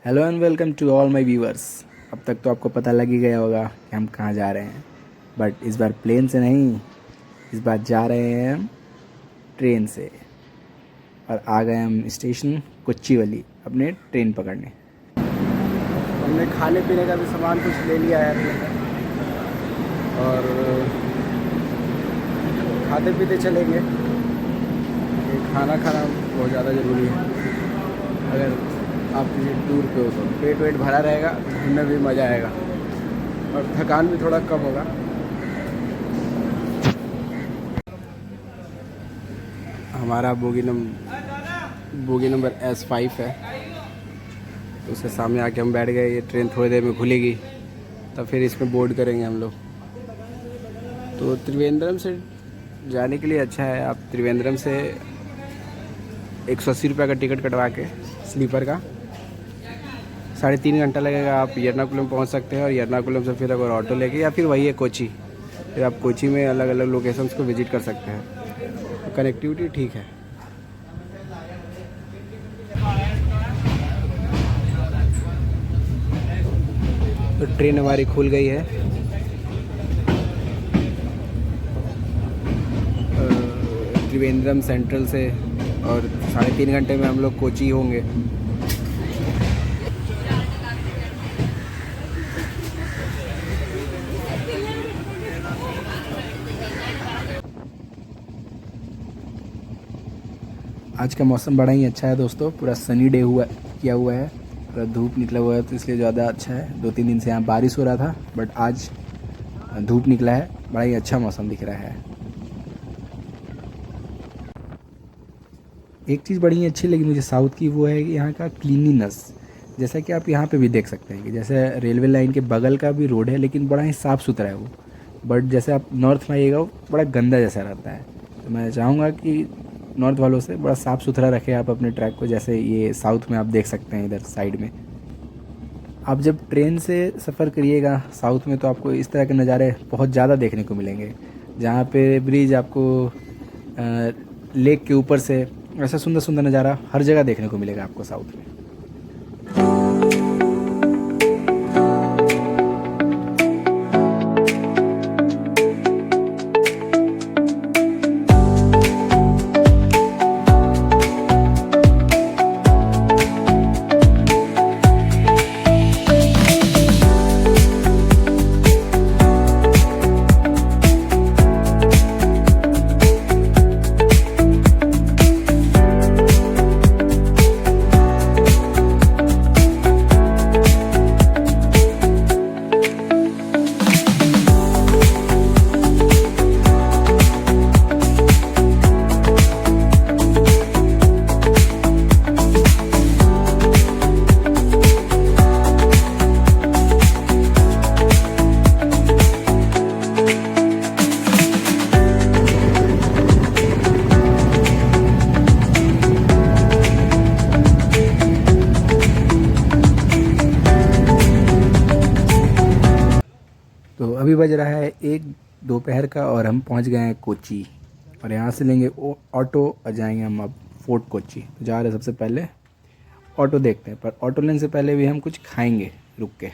Hello and welcome to all my viewers. अब तक तो आपको पता लग ही गया होगा कि हम कहाँ जा रहे हैं, बट इस बार प्लेन से नहीं, इस बार जा रहे हैं हम ट्रेन से। और आ गए हम स्टेशन कोच्चिवली अपने ट्रेन पकड़ने। हमने खाने पीने का भी सामान कुछ ले लिया है और खाते पीते चलेंगे। खाना खाना बहुत ज़्यादा ज़रूरी है। अगर आप किसी टूर पे हो तो पेट वेट भरा रहेगा, घूमने भी मज़ा आएगा और थकान भी थोड़ा कम होगा। हमारा बोगी नंबर S5 है, तो उसके सामने आके हम बैठ गए। ये ट्रेन थोड़ी देर में खुलेगी, तब फिर इसमें बोर्ड करेंगे हम लोग। तो त्रिवेंद्रम से जाने के लिए अच्छा है, आप त्रिवेंद्रम से 180 रुपये का टिकट कटवा के स्लीपर का 3.5 घंटा लगेगा, आप एर्नाकुलम पहुंच सकते हैं। और एर्नाकुलम से फिर अगर ऑटो लेके या फिर वही है कोची, फिर आप कोची में अलग अलग लोकेशंस को विजिट कर सकते हैं। तो कनेक्टिविटी ठीक है। तो ट्रेन हमारी खुल गई है। त्रिवेंद्रम सेंट्रल से, और 3.5 घंटे में हम लोग कोची होंगे। आज का मौसम बड़ा ही अच्छा है दोस्तों, पूरा सनी डे किया हुआ है, पूरा धूप निकला हुआ है, तो इसलिए ज़्यादा अच्छा है। 2-3 दिन से यहाँ बारिश हो रहा था, बट आज धूप निकला है, बड़ा ही अच्छा मौसम दिख रहा है। एक चीज़ बड़ी ही अच्छी लगी मुझे साउथ की, वो है कि यहाँ का क्लीनिनेस। जैसा कि आप यहाँ पे भी देख सकते हैं कि जैसे रेलवे लाइन के बगल का भी रोड है, लेकिन बड़ा ही साफ़ सुथरा है वो। बट जैसे आप नॉर्थ में आइएगा, वो बड़ा गंदा जैसा रहता है। तो मैं चाहूँगा कि नॉर्थ वालों से बड़ा साफ़ सुथरा रखें आप अपने ट्रैक को, जैसे ये साउथ में आप देख सकते हैं। इधर साइड में आप जब ट्रेन से सफ़र करिएगा साउथ में, तो आपको इस तरह के नज़ारे बहुत ज़्यादा देखने को मिलेंगे, जहाँ पे ब्रिज आपको लेक के ऊपर से ऐसा सुंदर सुंदर नज़ारा हर जगह देखने को मिलेगा आपको साउथ में। तो अभी बज रहा है 1 दोपहर का और हम पहुंच गए हैं कोची। और यहाँ से लेंगे ऑटो और जाएंगे हम अब फोर्ट कोची। तो जा रहे सबसे पहले ऑटो देखते हैं, पर ऑटो लेने से पहले भी हम कुछ खाएंगे रुक के।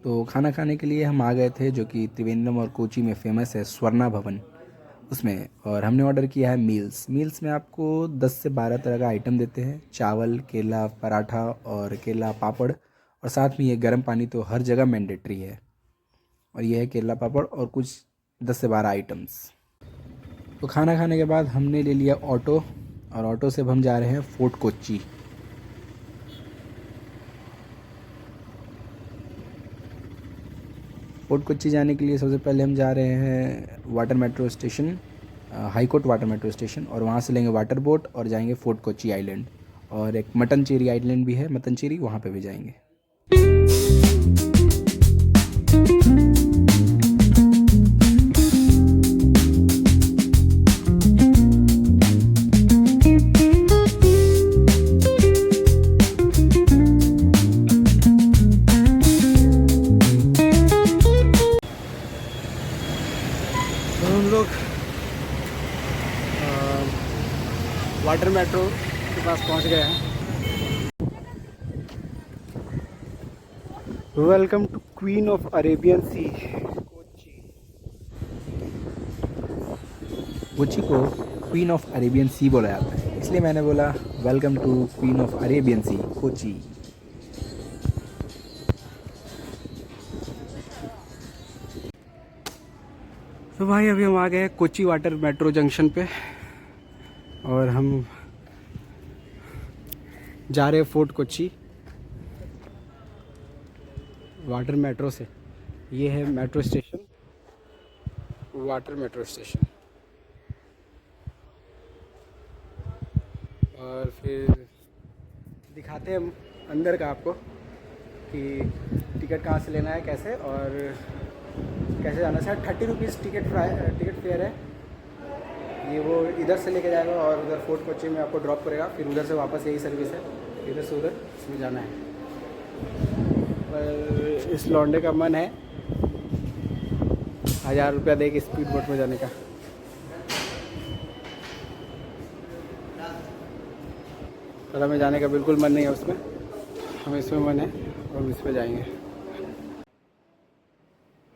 तो खाना खाने के लिए हम आ गए थे, जो कि त्रिवेंद्रम और कोची में फेमस है, स्वर्णा भवन, उसमें। और हमने ऑर्डर किया है मील्स में आपको 10 से 12 तरह का आइटम देते हैं। चावल, केला, पराठा और केला पापड़, और साथ में ये गर्म पानी तो हर जगह मैंडेटरी है। और ये है केला पापड़ और कुछ 10 से 12 आइटम्स। तो खाना खाने के बाद हमने ले लिया ऑटो, और ऑटो से अब हम जा रहे हैं फोर्ट कोच्चि। फोर्ट कोच्चि जाने के लिए सबसे पहले हम जा रहे हैं water metro station, high court water metro station, और वहाँ से लेंगे वाटर बोट और जाएंगे फोर्ट कोच्चि आइलैंड। और एक मट्टनचेरी आइलैंड भी है, मट्टनचेरी, वहाँ पे भी जाएंगे। वाटर मेट्रो के पास पहुंच गए हैं। Welcome to queen of Arabian sea Kochi. Kochi को क्वीन ऑफ अरेबियन सी बोला जाता है, इसलिए मैंने बोला welcome to queen of Arabian sea Kochi. तो भाई अभी हम आ गए हैं कोची वाटर मेट्रो जंक्शन पे और हम जा रहे हैं फोर्ट कोची वाटर मेट्रो से। ये है metro station, water metro station. और फिर दिखाते हैं हम अंदर का आपको कि टिकट कहाँ से लेना है, कैसे और कैसे जाना है। 30 रुपीज़ टिकट फेयर है। ये वो इधर से लेके जाएगा और उधर फोर्ट कोची में आपको ड्रॉप करेगा, फिर उधर से वापस यही सर्विस है, इधर से उधर इसमें जाना है। पर इस लौंडे का मन है 1000 रुपया दे के स्पीड बोट में जाने का। पर हमें जाने का बिल्कुल मन नहीं है उसमें, हमें इसमें मन है और हम इस पर जाएंगे।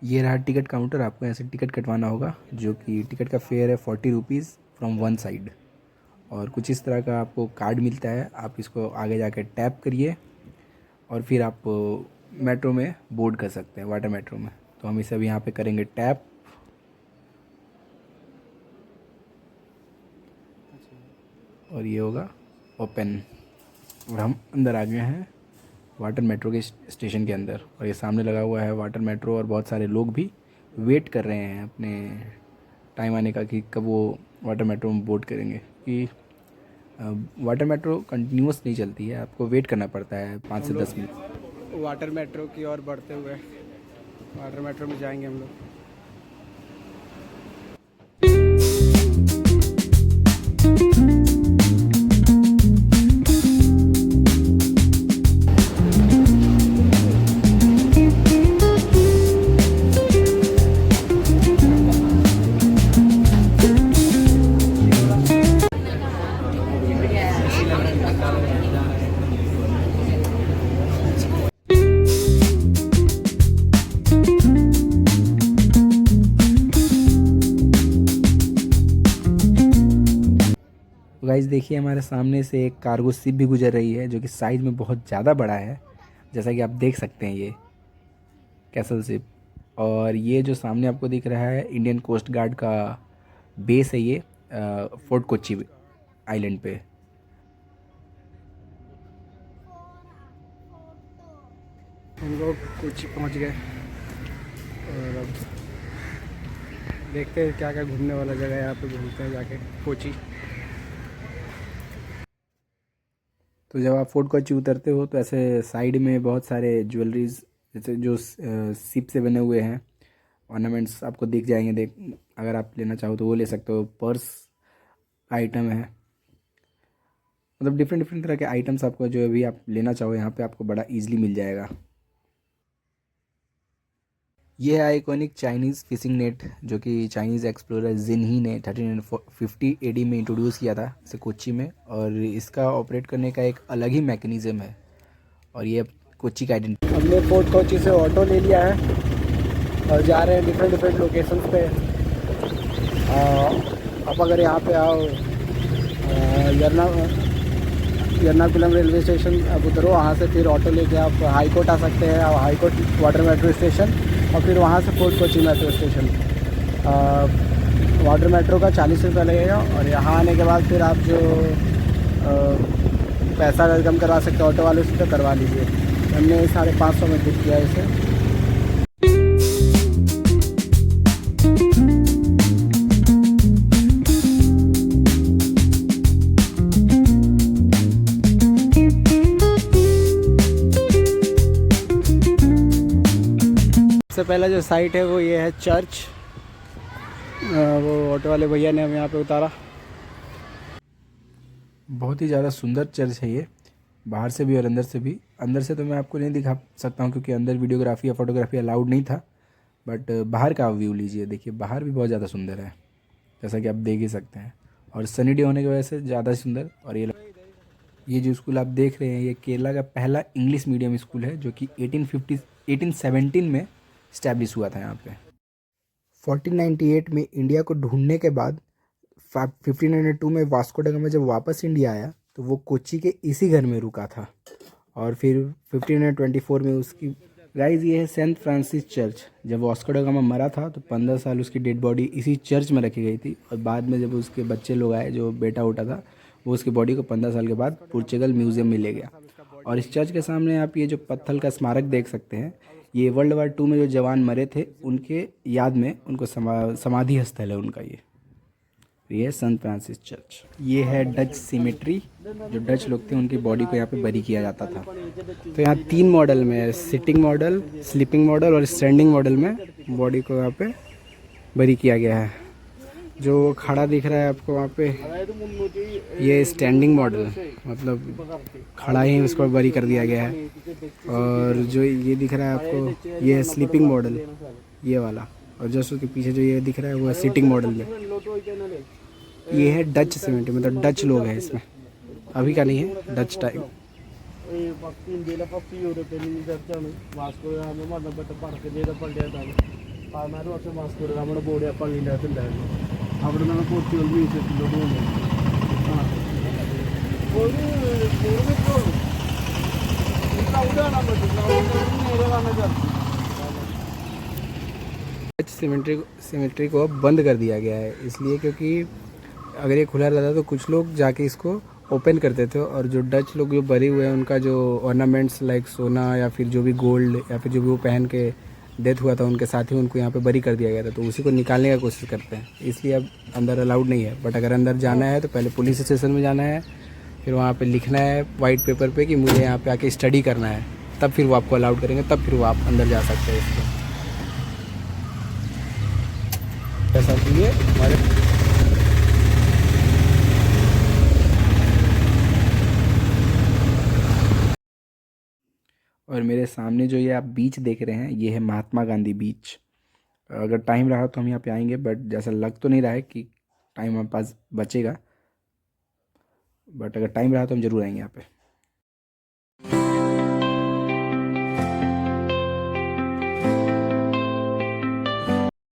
ये रहा टिकट काउंटर, आपको ऐसे टिकट कटवाना होगा, जो कि टिकट का फेयर है 40 रुपीज़ फ्रॉम वन साइड। और कुछ इस तरह का आपको कार्ड मिलता है, आप इसको आगे जाकर टैप करिए और फिर आप मेट्रो में बोर्ड कर सकते हैं, वाटर मेट्रो में। तो हम इसे अभी यहाँ पे करेंगे टैप और ये होगा ओपन और हम अंदर आ गए हैं वाटर मेट्रो के स्टेशन के अंदर। और ये सामने लगा हुआ है वाटर मेट्रो और बहुत सारे लोग भी वेट कर रहे हैं अपने टाइम आने का कि कब वो वाटर मेट्रो में बोर्ड करेंगे। कि वाटर मेट्रो कंटिन्यूस नहीं चलती है, आपको वेट करना पड़ता है 5 से 10 मिनट। वाटर मेट्रो की ओर बढ़ते हुए वाटर मेट्रो में जाएंगे हम लोग। गाइस देखिए हमारे सामने से एक कार्गो शिप भी गुजर रही है, जो कि साइज़ में बहुत ज़्यादा बड़ा है, जैसा कि आप देख सकते हैं। ये कैसल शिप और ये जो सामने आपको दिख रहा है इंडियन कोस्ट गार्ड का बेस है, ये फोर्ट कोची आइलैंड पे। हम लोग कोची पहुंच गए और अब देखते हैं क्या क्या घूमने वाला जगह है, यहाँ पे घूमते हैं जाके कोची। तो जब आप फोर्ट कोची उतरते हो तो ऐसे साइड में बहुत सारे ज्वेलरीज जैसे जो शिप से बने हुए हैं ऑर्नामेंट्स आपको दिख जाएंगे। अगर आप लेना चाहो तो वो ले सकते हो। पर्स आइटम है, मतलब डिफरेंट डिफरेंट तरह के आइटम्स आपको जो भी आप लेना चाहो यहाँ पे आपको बड़ा इजीली मिल जाएगा। ये है आइकॉनिक चाइनीज़ फिशिंग नेट, जो कि चाइनीज़ एक्सप्लोरर जिन ही ने 1350 AD में इंट्रोड्यूस किया था इसे कोच्चि में। और इसका ऑपरेट करने का एक अलग ही मैकेनिज़्म है और ये कोच्चि का आइडेंटिटी। हमने फोर्ट कोची से ऑटो ले लिया है और जा रहे हैं डिफरेंट डिफरेंट लोकेशंस पे। आप अगर यहाँ पे आओ यर्नाकुलम रेलवे स्टेशन अब उतरो, वहाँ से फिर ऑटो लेके आप हाई कोर्ट आ सकते हैं, आप high court water metro station और फिर वहाँ से fort Kochi metro station. Water metro का 40 रुपये लगेगा और यहाँ आने के बाद फिर आप जो पैसा कम करवा सकते हो ऑटो वाले से तो करवा लीजिए। हमने 550 में बुक किया इसे। सबसे पहला जो साइट है वो ये है चर्च। वो ऑटो वाले भैया ने हमें यहाँ पे उतारा। बहुत ही ज़्यादा सुंदर चर्च है ये, बाहर से भी और अंदर से भी। अंदर से तो मैं आपको नहीं दिखा सकता हूँ क्योंकि अंदर वीडियोग्राफी या फोटोग्राफी अलाउड नहीं था, बट बाहर का व्यू लीजिए। देखिए बाहर भी बहुत ज़्यादा सुंदर है, जैसा कि आप देख ही सकते हैं। और सनी डे होने की वजह से ज़्यादा सुंदर। और ये जो स्कूल आप देख रहे हैं ये केरला का पहला इंग्लिश मीडियम स्कूल है जो कि 1817 में इस्टेब्लिश हुआ था यहाँ पे। 1498 में इंडिया को ढूंढने के बाद 1502 में वास्को ड गामा जब वापस इंडिया आया तो वो कोच्चि के इसी घर में रुका था। और फिर 1524 में उसकी गाइस ये है सेंट फ्रांसिस चर्च। जब वास्को ड गामा मरा था तो 15 साल उसकी डेड बॉडी इसी चर्च में रखी गई थी और बाद में जब उसके बच्चे लोग आए जो बेटा उठा था वो उसकी बॉडी को 15 साल के बाद पुर्तगाल म्यूज़ियम में ले गया। और इस चर्च के सामने आप ये जो पत्थर का स्मारक देख सकते हैं ये वर्ल्ड वार 2 में जो जवान मरे थे उनके याद में उनको समाधि स्थल है उनका। ये है सेंट फ्रांसिस चर्च। ये है डच सिमेट्री। जो डच लोग थे उनकी बॉडी को यहाँ पे बरी किया जाता था। तो यहाँ 3 मॉडल में है, सिटिंग मॉडल, स्लीपिंग मॉडल और स्टैंडिंग मॉडल में बॉडी को यहाँ पे बरी किया गया है। जो खड़ा दिख रहा है आपको वहाँ पे ये स्टैंडिंग मॉडल, मतलब खड़ा ही उसको बरी कर दिया गया है। और जो ये दिख रहा है आपको ये है स्लीपिंग मॉडल, ये वाला। और जस्ट उसके पीछे जो ये दिख रहा है वो है सिटिंग मॉडल में। ये है डच सीमेंट, मतलब डच लोग हैं इसमें, अभी का नहीं है, डच टाइम। डच सीमेंट्री को अब बंद कर दिया गया है इसलिए क्योंकि अगर ये खुला रहता तो कुछ लोग जाके इसको ओपन करते थे और जो डच लोग जो बरे हुए हैं उनका जो ऑर्नामेंट्स लाइक सोना या फिर जो भी गोल्ड या फिर जो भी वो पहन के डेथ हुआ था उनके साथ ही उनको यहाँ पे बरी कर दिया गया था, तो उसी को निकालने का कोशिश करते हैं, इसलिए अब अंदर अलाउड नहीं है। बट अगर अंदर जाना है तो पहले पुलिस स्टेशन में जाना है, फिर वहाँ पे लिखना है वाइट पेपर पे कि मुझे यहाँ पे आके स्टडी करना है, तब फिर वो आपको अलाउड करेंगे, तब फिर वो आप अंदर जा सकते हैं। इसको पैसा लिए हमारे और मेरे सामने जो ये आप बीच देख रहे हैं ये है महात्मा गांधी बीच। अगर टाइम रहा तो हम यहाँ पे आएंगे, बट जैसा लग तो नहीं रहा है कि टाइम हमारे पास बचेगा, बट अगर टाइम रहा तो हम ज़रूर आएंगे यहाँ पे।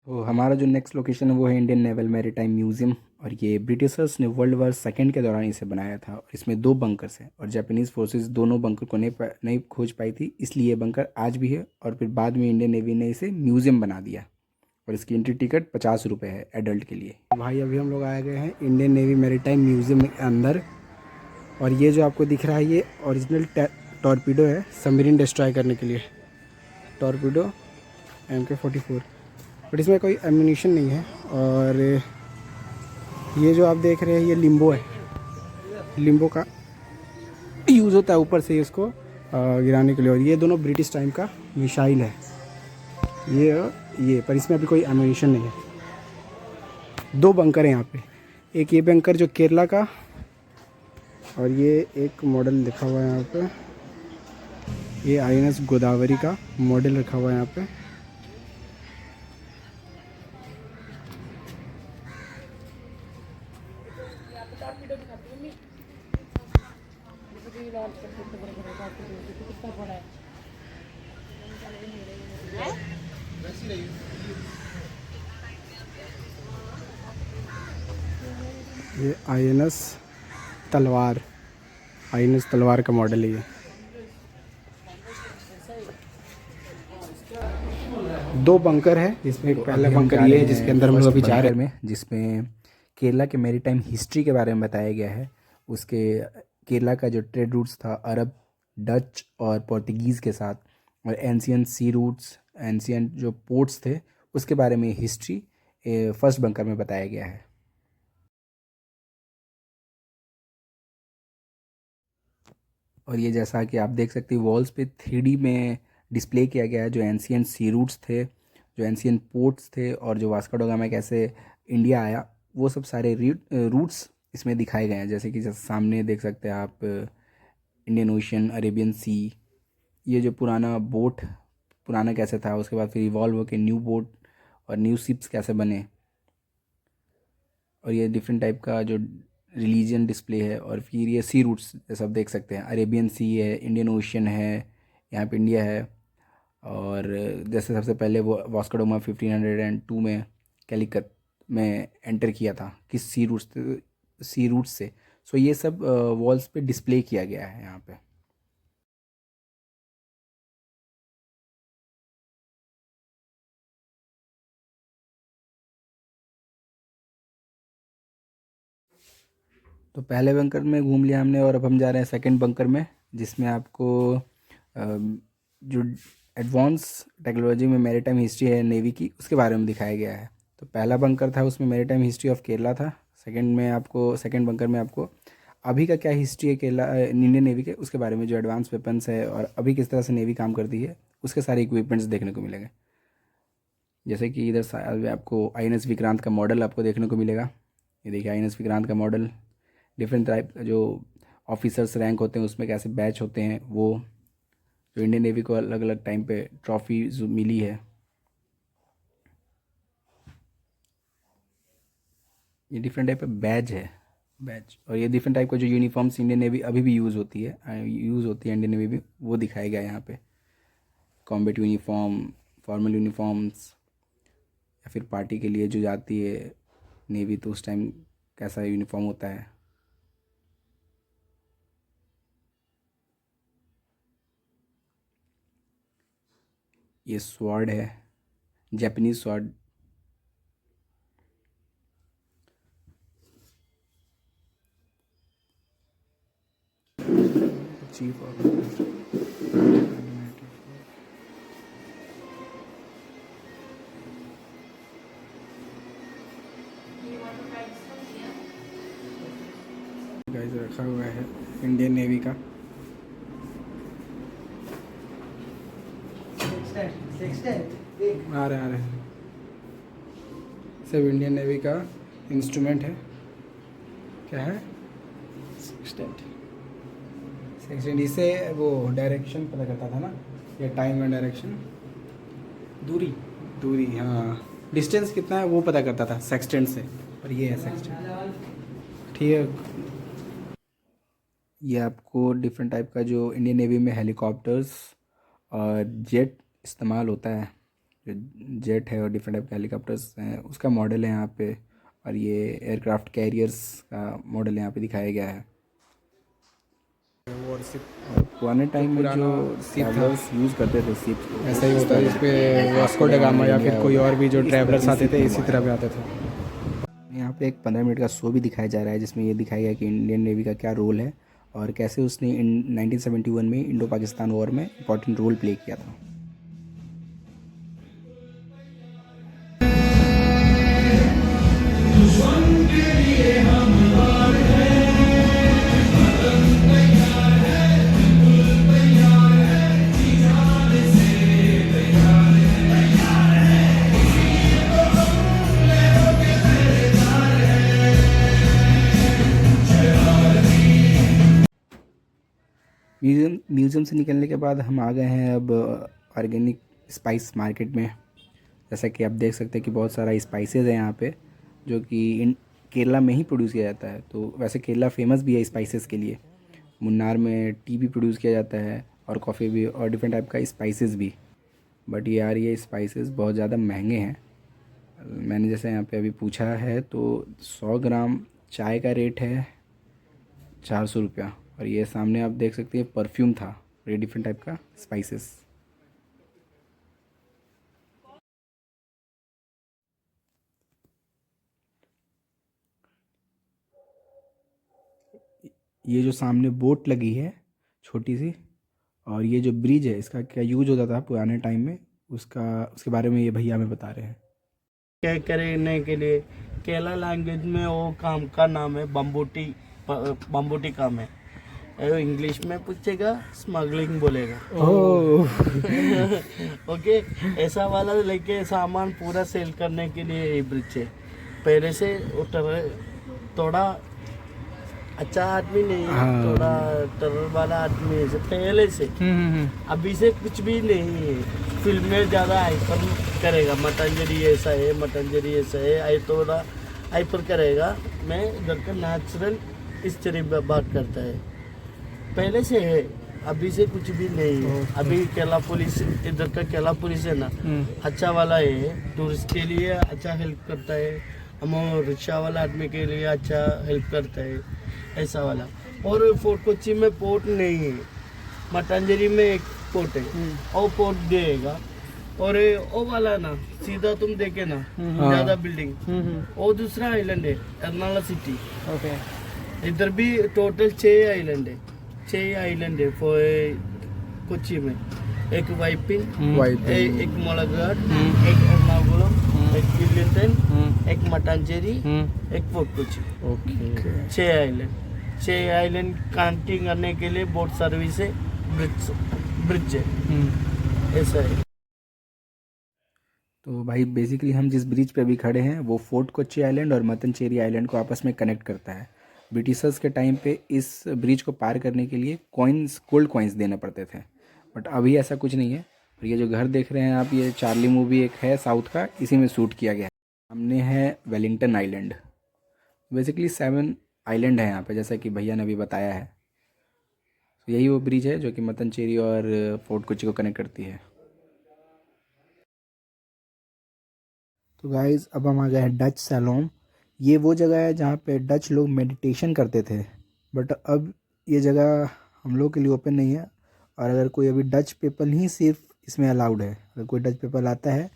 तो हमारा जो नेक्स्ट लोकेशन है वो है इंडियन नेवल मैरीटाइम म्यूज़ियम। और ये ब्रिटिशर्स ने वर्ल्ड वार सेकेंड के दौरान इसे बनाया था और इसमें 2 बंकर्स हैं और जापानीज़ फोर्सेस दोनों बंकर को नहीं खोज पाई थी, इसलिए ये बंकर आज भी है। और फिर बाद में इंडियन नेवी ने इसे म्यूज़ियम बना दिया और इसकी एंट्री टिकट 50 रुपये है एडल्ट के लिए। भाई अभी हम लोग आए गए हैं इंडियन नेवी मैरीटाइम म्यूज़ियम के अंदर। और ये जो आपको दिख रहा है ये ओरिजिनल टॉर्पीडो है सबमरीन डिस्ट्रॉय करने के लिए, टॉर्पीडो MK-44, बट इसमें कोई एम्यूनिशन नहीं है। और ये जो आप देख रहे हैं ये लिम्बो है, लिम्बो का यूज़ होता है ऊपर से इसको गिराने के लिए। और ये दोनों ब्रिटिश टाइम का मिसाइल है ये पर इसमें अभी कोई एम्यूनिशन नहीं है। 2 बंकर हैं यहाँ पे, एक ये बंकर जो केरला का और ये एक मॉडल लिखा हुआ है यहाँ पे, ये INS गोदावरी का मॉडल रखा हुआ है यहाँ पे। ये INS तलवार का मॉडल है ये। 2 बंकर है जिसमें एक पहला बंकर ये है जिसके अंदर हम लोग अभी जा रहे हैं, जिसमें केरला के मैरीटाइम हिस्ट्री के बारे में बताया गया है। उसके केरला का जो ट्रेड रूट्स था अरब, डच और पोर्तुगीज़ के साथ, और एंशियंट सी रूट्स, एंशियंट जो पोर्ट्स थे उसके बारे में हिस्ट्री फर्स्ट बंकर में बताया गया है। और ये जैसा कि आप देख सकते हैं वॉल्स पे 3D में डिस्प्ले किया गया है जो एंशियंट सी रूट्स थे, जो एंशियंट पोर्ट्स थे और जो वास्को ड गामा कैसे इंडिया आया, वो सब सारे रूट्स इसमें दिखाए गए हैं। जैसे कि सामने देख सकते हैं आप इंडियन ओशन, अरेबियन सी, ये जो पुराना बोट पुराना कैसे था, उसके बाद फिर इवॉल्व होकर न्यू बोट और न्यू शिप्स कैसे बने। और ये डिफरेंट टाइप का जो रिलीजन डिस्प्ले है। और फिर ये सी रूट्स जैसे आप देख सकते हैं, अरेबियन सी है, इंडियन ओशियन है, यहाँ पे इंडिया है। और जैसे सबसे पहले वो वास्को ड गामा 1502 में कैलिकट में एंटर किया था किस सी रूट्स से। सो ये सब वॉल्स पे डिस्प्ले किया गया है यहाँ पे। तो पहले बंकर में घूम लिया हमने और अब हम जा रहे हैं सेकंड बंकर में, जिसमें आपको जो एडवांस टेक्नोलॉजी में मैरीटाइम हिस्ट्री है नेवी की, उसके बारे में दिखाया गया है। तो पहला बंकर था उसमें मैरीटाइम हिस्ट्री ऑफ केरला था। सेकंड बंकर में आपको अभी का क्या हिस्ट्री है केरला इंडियन नेवी के, उसके बारे में, जो एडवांस वेपन्स है और अभी किस तरह से नेवी काम करती है, उसके सारे इक्विपमेंट्स देखने को मिलेंगे। जैसे कि इधर साइड में आपको INS विक्रांत का मॉडल आपको देखने को मिलेगा। ये देखिए INS विक्रांत का मॉडल। डिफरेंट टाइप जो ऑफिसर्स रैंक होते हैं उसमें कैसे बैच होते हैं, वो जो इंडियन नेवी को अलग अलग टाइम पे ट्रॉफी मिली है। ये डिफरेंट टाइप का बैज है, बैच। और ये डिफरेंट टाइप का जो यूनिफॉर्म्स इंडियन नेवी अभी भी यूज़ होती है इंडियन नेवी भी, वो दिखाया गया है यहाँ पे। कॉम्बैट यूनिफॉर्म, फॉर्मल यूनिफॉर्म्स, या फिर पार्टी के लिए जो जाती है नेवी तो उस टाइम कैसा यूनिफॉर्म होता है। ये स्वॉर्ड है, जापानीज स्वॉर्ड। चीफ गाइस रखा हुआ है इंडियन नेवी का। आ रहे हैं सब इंडियन नेवी का इंस्ट्रूमेंट है। क्या है? सेक्सटेंट। इससे वो डायरेक्शन पता करता था ना, ये टाइम एंड डायरेक्शन, दूरी हाँ, डिस्टेंस कितना है वो पता करता था सेक्सटेंट से। और ये है सेक्सटेंट, ठीक है। ये आपको डिफरेंट टाइप का जो इंडियन नेवी में हेलीकॉप्टर्स और जेट इस्तेमाल होता है, जो जेट है और डिफरेंट टाइप के हेलीकॉप्टर्स हैं उसका मॉडल है यहाँ पे। और ये एयरक्राफ्ट कैरियर्स का मॉडल यहाँ पे दिखाया गया है। पुराने टाइम में जो ट्रैवलर्स यूज़ करते थे शिप, ऐसा ही होता है जिस पे वास्को ड गामा या फिर कोई और भी जो ट्रैवलर्स आते थे इसी तरह पे आते थे। यहाँ पे एक 15 मिनट का शो भी दिखाया जा रहा है जिसमें ये दिखाया गया कि इंडियन नेवी का क्या रोल है और कैसे उसने 1971 में इंडो पाकिस्तान वॉर में इंपॉर्टेंट रोल प्ले किया था। म्यूज़ियम से निकलने के बाद हम आ गए हैं अब ऑर्गेनिक स्पाइस मार्केट में। जैसा कि आप देख सकते हैं कि बहुत सारा स्पाइसेस है यहाँ पे जो कि केरला में ही प्रोड्यूस किया जाता है। तो वैसे केरला फेमस भी है स्पाइसेस के लिए। मुन्नार में टी भी प्रोड्यूस किया जाता है और कॉफ़ी भी और डिफरेंट टाइप का स्पाइसेस भी। बट यार ये स्पाइसेस बहुत ज़्यादा महंगे हैं। मैंने जैसे यहाँ पे अभी पूछा है तो 100 ग्राम चाय का रेट है 400 रुपया। और ये सामने आप देख सकते हैं परफ्यूम था, ये डिफरेंट टाइप का स्पाइसेस। ये जो सामने बोट लगी है छोटी सी, और ये जो ब्रिज है इसका क्या यूज होता था पुराने टाइम में, उसके बारे में ये भैया हमें बता रहे हैं। क्या करने के लिए केरला लैंग्वेज में वो काम का नाम है बम्बूटी काम है। इंग्लिश में पूछेगा स्मगलिंग बोलेगा। ओके, ऐसा वाला लेके सामान पूरा सेल करने के लिए ये ब्रिज है। पहले से थोड़ा अच्छा आदमी नहीं है, हाँ। थोड़ा टेरर वाला आदमी है पहले से। अभी से कुछ भी नहीं है। फिल्म में ज़्यादा हाइपर करेगा, मटंजरी ऐसा है, मटंजरी ऐसा है, आई थोड़ा हाइपर करेगा। मैं इधर का नेचुरल हिस्ट्री बात करता है, पहले से है, अभी से कुछ भी नहीं है। अभी केला पुलिस, इधर का केला पुलिस है ना, अच्छा वाला है, टूरिस्ट के लिए अच्छा हेल्प करता है, हम रिक्शा वाला आदमी के लिए अच्छा हेल्प करता है, ऐसा वाला। और फोर्ट कोच्चि में पोर्ट नहीं है, मटांजरी में एक पोर्ट है, और पोर्ट देगा। और वो वाला ना सीधा तुम देखे ना, ज्यादा बिल्डिंग, वो दूसरा आइलैंड है, एर्नाला सिटी। ओके। इधर भी टोटल 6 आइलैंड है, 6 आइलैंड है कोच्चि में। एक वाइपिन, एक मोलाघाट, एक एर्नाकुलम, एक विलिंगटन, एक मटांचेरी, एक fort Kochi. Okay. 6 island counting करने के लिए बोट सर्विस है, ब्रिज है, ऐसा है। तो भाई बेसिकली हम जिस ब्रिज पे अभी खड़े हैं वो फोर्ट कोच्चि आइलैंड और मत्तनचेरी आइलैंड को आपस में कनेक्ट करता है। ब्रिटिशर्स के टाइम पे इस ब्रिज को पार करने के लिए कॉइन्स, गोल्ड कॉइन्स देने पड़ते थे, बट अभी ऐसा कुछ नहीं है। और ये जो घर देख रहे हैं आप, ये चार्ली मूवी एक है साउथ का, इसी में शूट किया गया है। सामने है वेलिंगटन आइलैंड। बेसिकली 7 आइलैंड है यहाँ पे, जैसा कि भैया ने अभी बताया है। तो यही वो ब्रिज है जो कि मत्तनचेरी और फोर्ट कोच्चि को कनेक्ट करती है। तो गाइज़ अब हम आ गए हैं डच सैलोम। ये वो जगह है जहाँ पे डच लोग मेडिटेशन करते थे, बट अब ये जगह हम लोग के लिए ओपन नहीं है। और अगर कोई अभी डच पीपल ही सिर्फ इसमें अलाउड है, अगर कोई डच पीपल आता है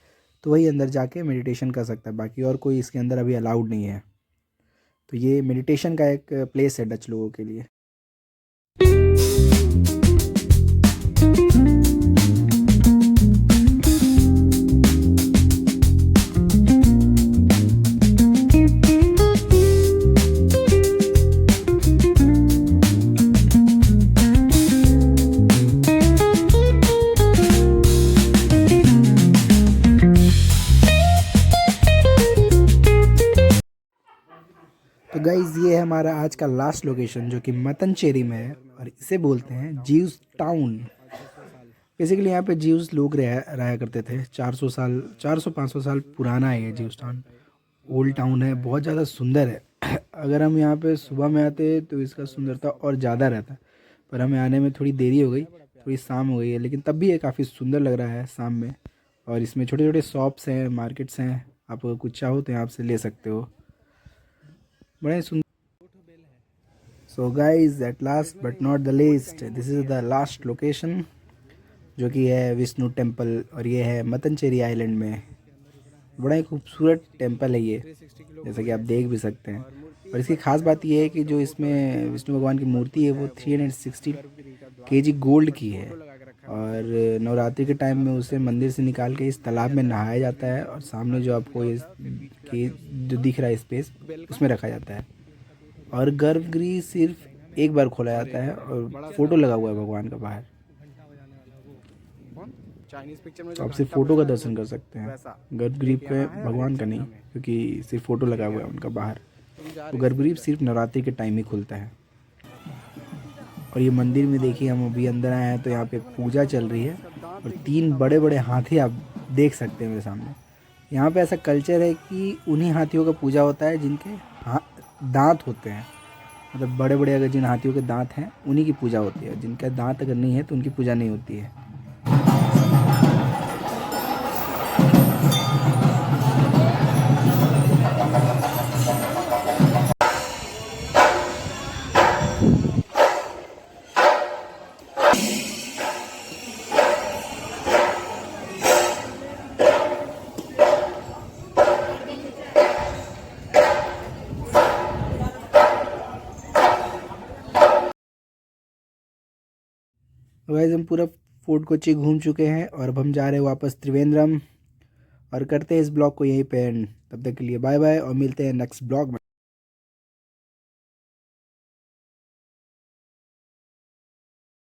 तो वही अंदर जाके मेडिटेशन कर सकता है, बाकी और कोई इसके अंदर अभी अलाउड नहीं है। तो ये मेडिटेशन का एक प्लेस है डच लोगों के लिए। तो गाइज़ ये है हमारा आज का लास्ट लोकेशन जो कि मत्तनचेरी में है, और इसे बोलते हैं जीव्स टाउन। बेसिकली यहाँ पे जीव्स लोग रहा करते थे। 400-500 साल पुराना है ये जीव्स टाउन। ओल्ड टाउन है, बहुत ज़्यादा सुंदर है। अगर हम यहाँ पे सुबह में आते तो इसका सुंदरता और ज़्यादा रहता, पर हमें आने में थोड़ी देरी हो गई, थोड़ी शाम हो गई है, लेकिन तब भी ये काफ़ी सुंदर लग रहा है शाम में। और इसमें छोटे छोटे शॉप्स हैं, मार्केट्स हैं, आप अगर कुछ चाहो तो यहाँ से ले सकते हो, बड़े सुंदर। So guys at last but not the least, this is the last location जो कि है विष्णु टेम्पल, और ये है मत्तनचेरी आइलैंड में। बड़ा ही खूबसूरत टेम्पल है ये, जैसा कि आप देख भी सकते हैं। और इसकी ख़ास बात ये है कि जो इसमें विष्णु भगवान की मूर्ति है वो 360 kg गोल्ड की है, और नवरात्रि के टाइम में उसे मंदिर से निकाल के इस तालाब में नहाया जाता है, और सामने जो आपको ये जो दिख रहा है स्पेस, उसमें रखा जाता है। और गर्भगृह सिर्फ एक बार खोला जाता है, और फोटो लगा हुआ है भगवान का बाहर, तो आप सिर्फ फ़ोटो का दर्शन कर सकते हैं, गर्भगृह पे भगवान का नहीं, क्योंकि सिर्फ फ़ोटो लगा हुआ है उनका बाहर। तो गर्भगृह सिर्फ नवरात्रि के टाइम ही खुलता है। और ये मंदिर में देखिए, हम अभी अंदर आए हैं तो यहाँ पे पूजा चल रही है, और 3 बड़े बड़े हाथी आप देख सकते हैं मेरे सामने। यहाँ पे ऐसा कल्चर है कि उन्हीं हाथियों का पूजा होता है जिनके दांत होते हैं, मतलब बड़े बड़े अगर जिन हाथियों के दांत हैं उन्हीं की पूजा होती है, जिनका दांत अगर नहीं है तो उनकी पूजा नहीं होती है। गाइस हम पूरा फोर्ट कोच्चि घूम चुके हैं, और अब हम जा रहे हैं वापस त्रिवेंद्रम, और करते हैं इस ब्लॉग को यहीं पे एंड। तब तक के लिए बाय बाय, और मिलते हैं नेक्स्ट ब्लॉग में।